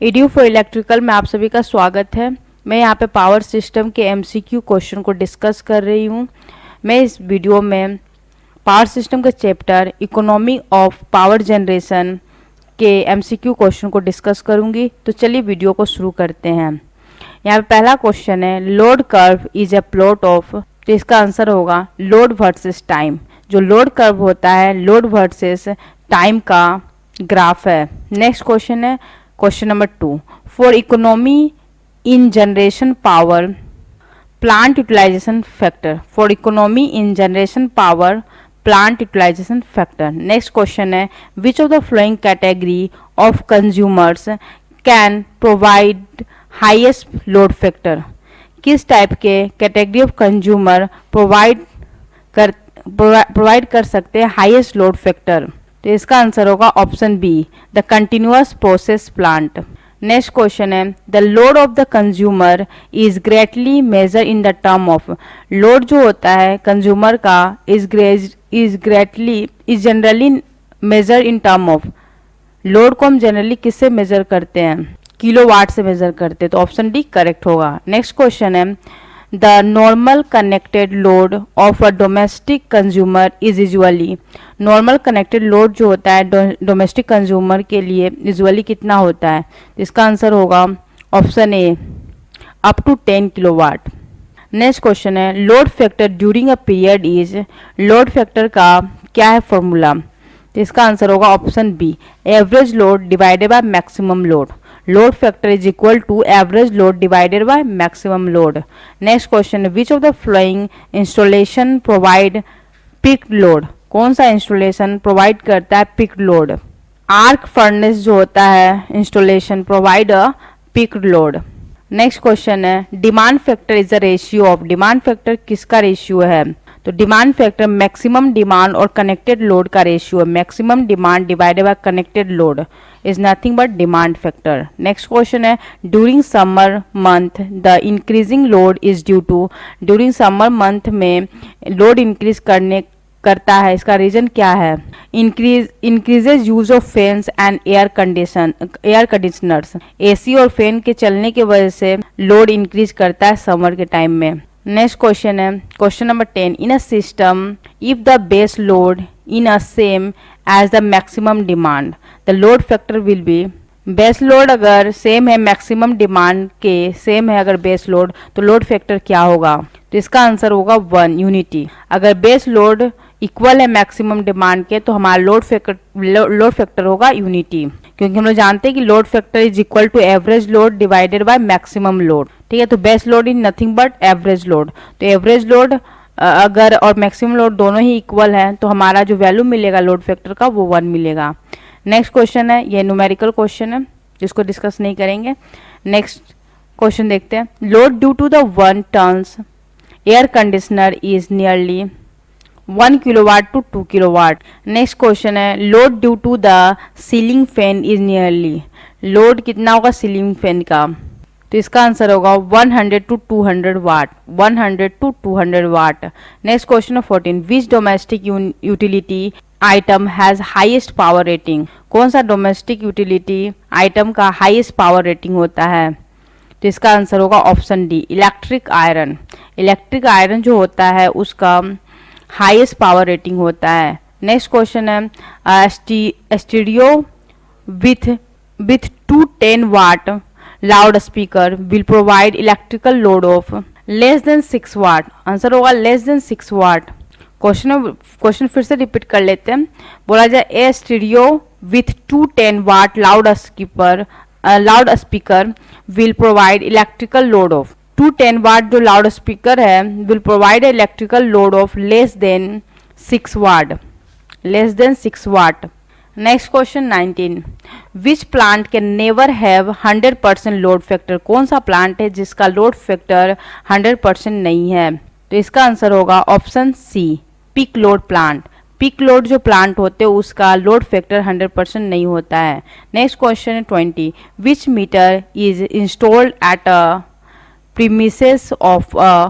EDU for electrical में आप सभी का स्वागत है। मैं यहाँ पे पावर सिस्टम के एमसीक्यू क्वेश्चन को डिस्कस कर रही हूँ। मैं इस वीडियो में पावर सिस्टम के chapter economy of power generation के एमसीक्यू क्वेश्चन को डिस्कस करूँगी। तो चलिए वीडियो को शुरू करते हैं। यहाँ पे पहला क्वेश्चन है, load curve is a plot of, तो इसका आंसर होगा लोड वर्सेस टाइम। जो लोड कर्व होता है लोड वर्सेस टाइम का ग्राफ है। नेक्स्ट क्वेश्चन है question number 2, for economy in generation power plant utilization factor, for economy in generation power plant utilization factor. Next question है, which of the following category of consumers can provide highest load factor, किस type के category of consumer provide कर सकते हैं highest load factor. तो इसका answer होगा option B, the continuous process plant. Next question है, the load of the consumer is greatly measure in the term of, load जो होता है कंज्यूमर का is generally measure in term of, load को हम जनरली किससे major करते हैं, किलोवाट से मेजर करते हैं। तो ऑप्शन डी करेक्ट होगा। नेक्स्ट क्वेश्चन है, the normal connected load of a domestic consumer is usually, normal connected load जो होता है डोमेस्टिक कंज्यूमर के लिए यूजुअली कितना होता है। इसका आंसर होगा option A, up to 10 kilowatt. Next question है, load factor during a period is, load factor का क्या है फॉर्मूला। तो इसका आंसर होगा option B, average load divided by maximum load. Load factor is equal to average load divided by maximum load. Next question, which of the following installation provide peaked load, कौन सा installation provide करता है picked load. Arc furnace जो होता है installation provide a peaked load. Next question है, demand factor is the ratio of, demand factor किसका ratio है। तो डिमांड फैक्टर मैक्सिमम डिमांड और कनेक्टेड लोड का रेशियो है। Maximum demand divided by connected load is nothing but demand factor. Next question है, during summer month the increasing load is due to, during summer month में load increase करता है, इसका reason क्या है। Increases use of fans and air conditioners, AC और fan के चलने की वजह से लोड इंक्रीज करता है समर के टाइम में। नेक्स्ट क्वेश्चन है question number 10, in a system if the base load in a same as the maximum demand the load factor will be, base load अगर सेम है मैक्सिमम डिमांड के same है अगर base load, तो load factor क्या होगा। तो इसका आंसर होगा 1 यूनिटी। अगर बेस लोड इक्वल है मैक्सिमम डिमांड के तो हमारा लोड फैक्टर होगा यूनिटी, क्योंकि हम लोग जानते हैं कि load factor is equal to average load divided by maximum load. ठीक है, तो base load is nothing but average load. तो एवरेज लोड अगर और मैक्सिमम लोड दोनों ही इक्वल है तो हमारा जो वैल्यू मिलेगा लोड फैक्टर का वो 1 मिलेगा। नेक्स्ट क्वेश्चन है, ये न्यूमेरिकल क्वेश्चन है जिसको डिस्कस नहीं करेंगे। नेक्स्ट क्वेश्चन देखते हैं, load due to the 1 tons air conditioner is nearly 1 kilowatt to 2 kilowatt. Next question है, load due to the ceiling fan is nearly, load कितना होगा सीलिंग फैन का। तो इसका आंसर होगा 100 to 200 watt, 100 to 200 watt. Next question है 14, which domestic utility item has highest power rating, कौन सा डोमेस्टिक यूटिलिटी आइटम का हाईएस्ट पावर रेटिंग होता है। तो इसका आंसर होगा option D, electric iron. Electric iron जो होता है उसका हाईएस्ट पावर रेटिंग होता है। नेक्स्ट क्वेश्चन है, stereo with 210 watt loud speaker will provide electrical load of less than 6 watt, answer होगा लेस देन 6 वाट। क्वेश्चन फिर से रिपीट कर लेते हैं। बोला जाए, a stereo with 210 watt loud speaker will provide electrical load of, 210 watt जो loud speaker है will provide electrical load of less than 6 watt, less than 6 watt. Next question 19, which plant can never have 100% load factor, कौन सा plant है जिसका load factor 100% नहीं है। तो इसका आंसर होगा option C, peak load plant. Peak load जो प्लांट होते हैं उसका लोड फैक्टर 100% नहीं होता है। नेक्स्ट क्वेश्चन है 20, which meter is installed at a premises of a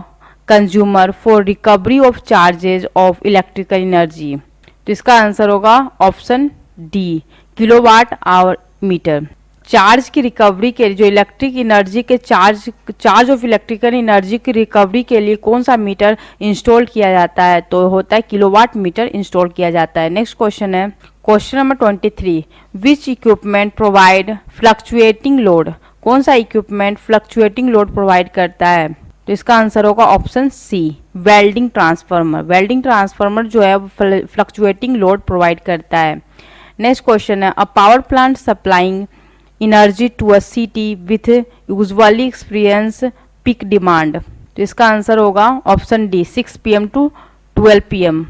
consumer for recovery of charges of electrical energy. तो इसका आंसर होगा option D, kilowatt hour meter. Charge की रिकवरी के लिए, जो इलेक्ट्रिक एनर्जी के चार्ज ऑफ इलेक्ट्रिकल एनर्जी की recovery के लिए कौन सा मीटर इंस्टॉल किया जाता है? तो होता है किलोवाट मीटर इंस्टॉल किया जाता है। नेक्स्ट क्वेश्चन है क्वेश्चन नंबर 23, विच इक्विपमेंट प्रोवाइड फ्लक्चुएटिंग लोड? कौन सा इक्विपमेंट फ्लक्चुएटिंग लोड प्रोवाइड करता है? तो इसका आंसर होगा option C, welding transformer. Welding transformer जो है फ्लक्चुएटिंग लोड प्रोवाइड करता है। नेक्स्ट क्वेश्चन है, a power plant supplying energy to a city with usually experience peak demand. तो इसका आंसर होगा option D, 6 PM to 12 PM।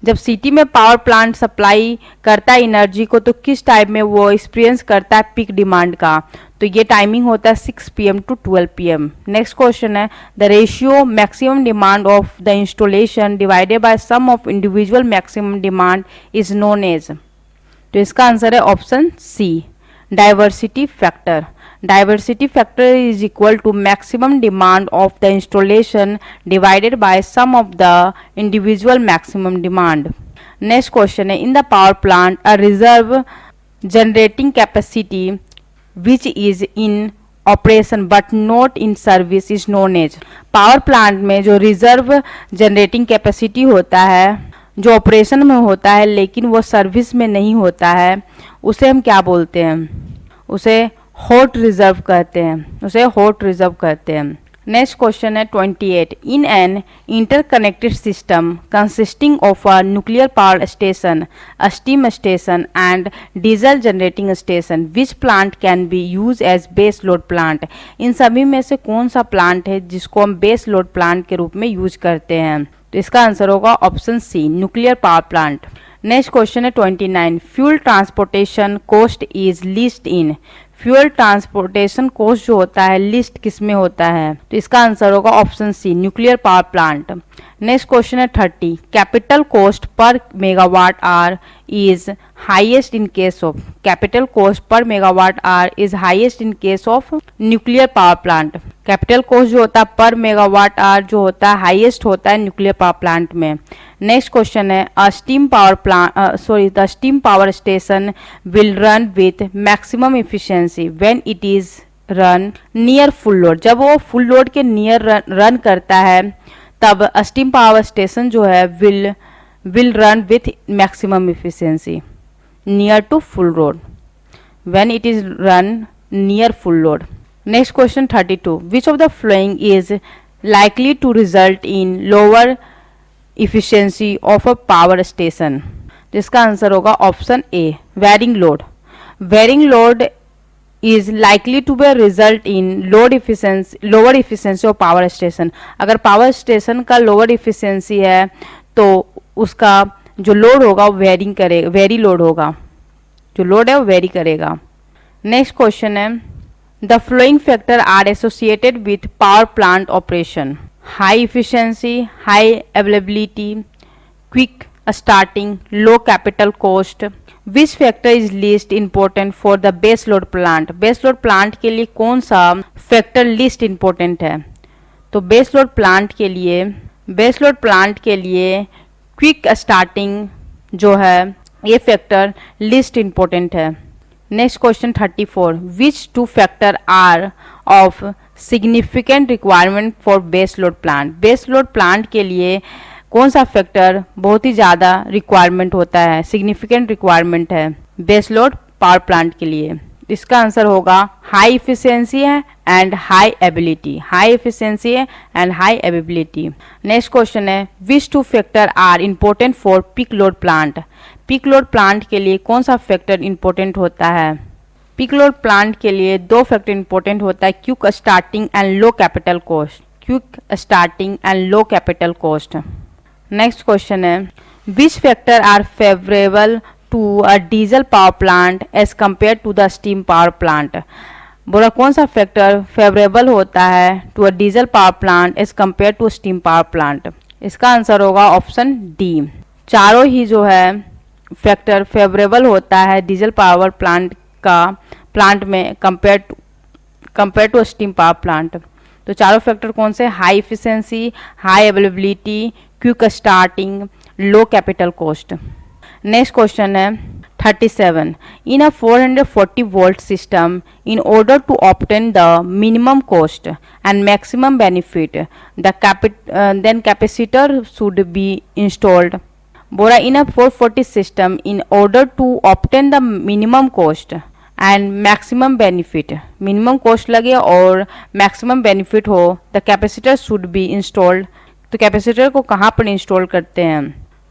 जब सिटी में पावर प्लांट सप्लाई करता है एनर्जी को, तो किस टाइम में वो एक्सपीरियंस करता है पीक डिमांड का? तो ये टाइमिंग होता है 6 PM to 12 PM। Next question है, the ratio maximum demand of the installation divided by sum of individual maximum demand is known as. तो इसका आंसर है option C, diversity factor. Diversity factor is equal to maximum demand of the installation divided by sum of the individual maximum demand. Next question है, in the power plant a reserve generating capacity which is in operation but not in service is known as। Power plant में जो reserve generating capacity होता है, जो operation में होता है लेकिन वो सर्विस में नहीं होता है, उसे हम क्या बोलते हैं? उसे हॉट रिजर्व कहते हैं, उसे हॉट रिजर्व कहते हैं। नेक्स्ट क्वेश्चन है 28, in an interconnected system consisting of a nuclear power station, a steam station and diesel generating station, which plant can be use as base load plant? इन सभी में से कौन सा प्लांट है जिसको हम बेस लोड प्लांट के रूप में यूज करते हैं? तो इसका आंसर होगा option C, nuclear power plant. Next question है 29, fuel transportation cost is least in. Fuel transportation cost जो होता है लिस्ट किस में होता है? तो इसका आंसर होगा option C, nuclear power plant. Next question है 30, capital cost per megawatt hour is highest in case of. Capital cost per megawatt hour is highest in case of nuclear power plant. Capital cost जो होता है पर megawatt our जो होता है highest होता है न्यूक्लियर पावर प्लांट में। नेक्स्ट क्वेश्चन है, the steam power station will run with maximum efficiency when it is run near full load. जब वो फुल लोड के नियर रन करता है तब स्टीम पावर स्टेशन जो है will run with maximum efficiency near to full load when it is run near full load. Next question 32, which of the following is likely to result in lower efficiency of a power station? जिसका answer होगा option A, varying load. Varying load is likely to be result in lower efficiency of power station। अगर power station का lower efficiency है तो उसका जो load होगा वो वेरी लोड होगा, जो लोड है वो वेरी करेगा। नेक्स्ट क्वेश्चन है, the following factor are associated with power plant operation, high efficiency, high availability, quick starting, low capital cost. Which factor is least important for the base load plant? Base load plant के लिए कौन सा factor least important है? तो base load plant के लिए quick starting जो है ये फैक्टर लीस्ट इम्पोर्टेंट है। Next question 34, which two factor are of significant requirement for base load plant? Base load plant के लिए कौन सा फैक्टर बहुत ही ज़्यादा रिक्वायरमेंट होता है, सिग्निफिकेंट रिक्वायरमेंट है बेस लोड पावर प्लांट के लिए? इसका आंसर होगा हाई इफिशियंसी है and high ability. High efficiency है and high ability. Next question है, which two factor are important for peak load plant? Peak load plant के लिए कौन सा फैक्टर इम्पोर्टेंट होता है? पीक लोड प्लांट के लिए दो फैक्टर इम्पोर्टेंट होता है, quick starting and low capital cost. Quick starting and low capital cost. Next question है, which factor are favourable to a diesel power plant as compare to the steam power plant? बोला कौन सा factor favourable होता है to a diesel power plant as compare to steam power plant? इसका answer होगा option D, चारों ही जो है फैक्टर फेवरेबल होता है डीजल पावर प्लांट में compare to steam power plant. तो चारों फैक्टर कौन से? High efficiency, high availability, quick starting, low capital cost. Next question है 37. In a 440 volt system, in order to obtain the minimum cost and maximum benefit, then capacitor should be installed. बोला in a 440 system, in order to obtain the minimum cost and maximum benefit, minimum cost लगे और maximum benefit हो, the capacitor should be installed. तो capacitor को कहाँ पर install करते हैं?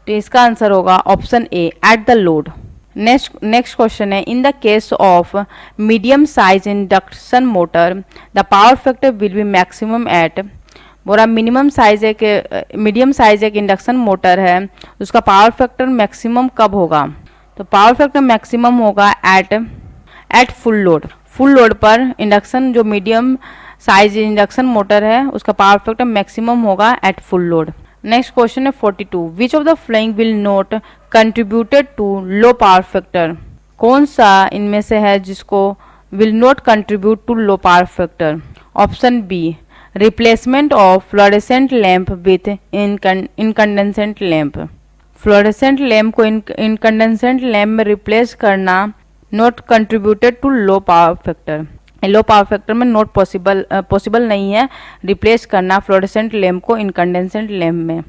तो इसका आंसर होगा option A, at the load. Next question है in the case of medium size induction motor the power factor will be maximum at. बोला मीडियम साइज एक इंडक्शन मोटर है, उसका पावर फैक्टर मैक्सिमम कब होगा? तो पावर फैक्टर मैक्सिमम होगा at full load. Full load पर इंडक्शन जो मीडियम साइज इंडक्शन मोटर है उसका पावर फैक्टर मैक्सिमम होगा at full load. Next question है 42. विच of the following will not contributed to low power factor? कौन सा इनमें से है जिसको will not contribute to low power factor? Option B, replacement of fluorescent lamp with incandescent lamp. Fluorescent lamp को incandescent lamp में replace करना not contributed to low power factor. Low power factor में नॉट पॉसिबल नहीं है replace करना fluorescent lamp को incandescent lamp में।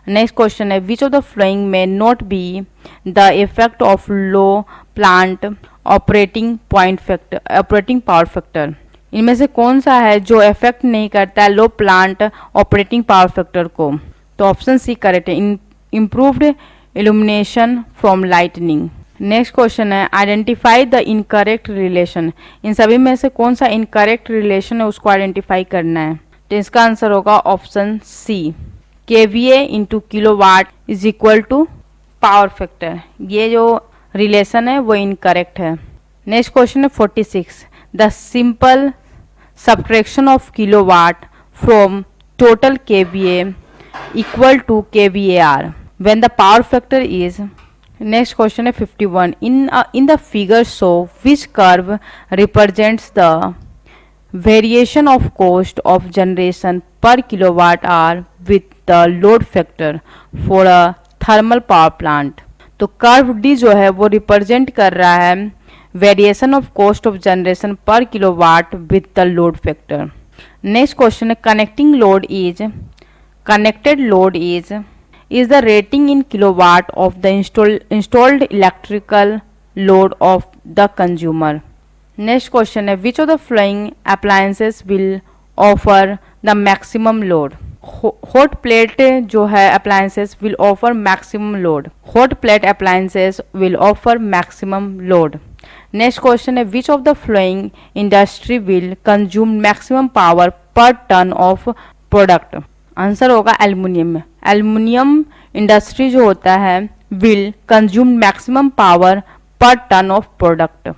Next question है विच ऑफ द फ्लोइंग में not be the effect of low plant operating power factor? इनमें से कौन सा है जो इफेक्ट नहीं करता है लो प्लांट ऑपरेटिंग पावर फैक्टर को? तो ऑप्शन सी करेक्ट है, improved illumination from lightning. Next question है आइडेंटिफाई द इनकरेक्ट रिलेशन। इन सभी में से कौन सा इनकरेक्ट रिलेशन है उसको आइडेंटिफाई करना है। तो इसका आंसर होगा option C, kVA into kilowatt is equal to power factor. ये जो रिलेशन है वो इनकरेक्ट है। नेक्स्ट क्वेश्चन है 46. The simple subtraction of kilowatt from total kVA equal to kVAR when the power factor is. Next question है 51. In the figure show which curve represents the variation of cost of generation per kilowatt hour with the load factor for a thermal power plant. तो curve D जो है वो represent कर रहा है variation of cost of generation per kilowatt with the load factor. Next question है connected load is the rating in kilowatt of the installed electrical load of the consumer. Next question है which of the following appliances will offer the maximum load? hot plate जो है appliances will offer maximum load. hot plate appliances will offer maximum load. Next question है which of the following industry will consume maximum power per ton of product? Answer होगा aluminium. Aluminium industry जो होता है will consume maximum power पर ton of product.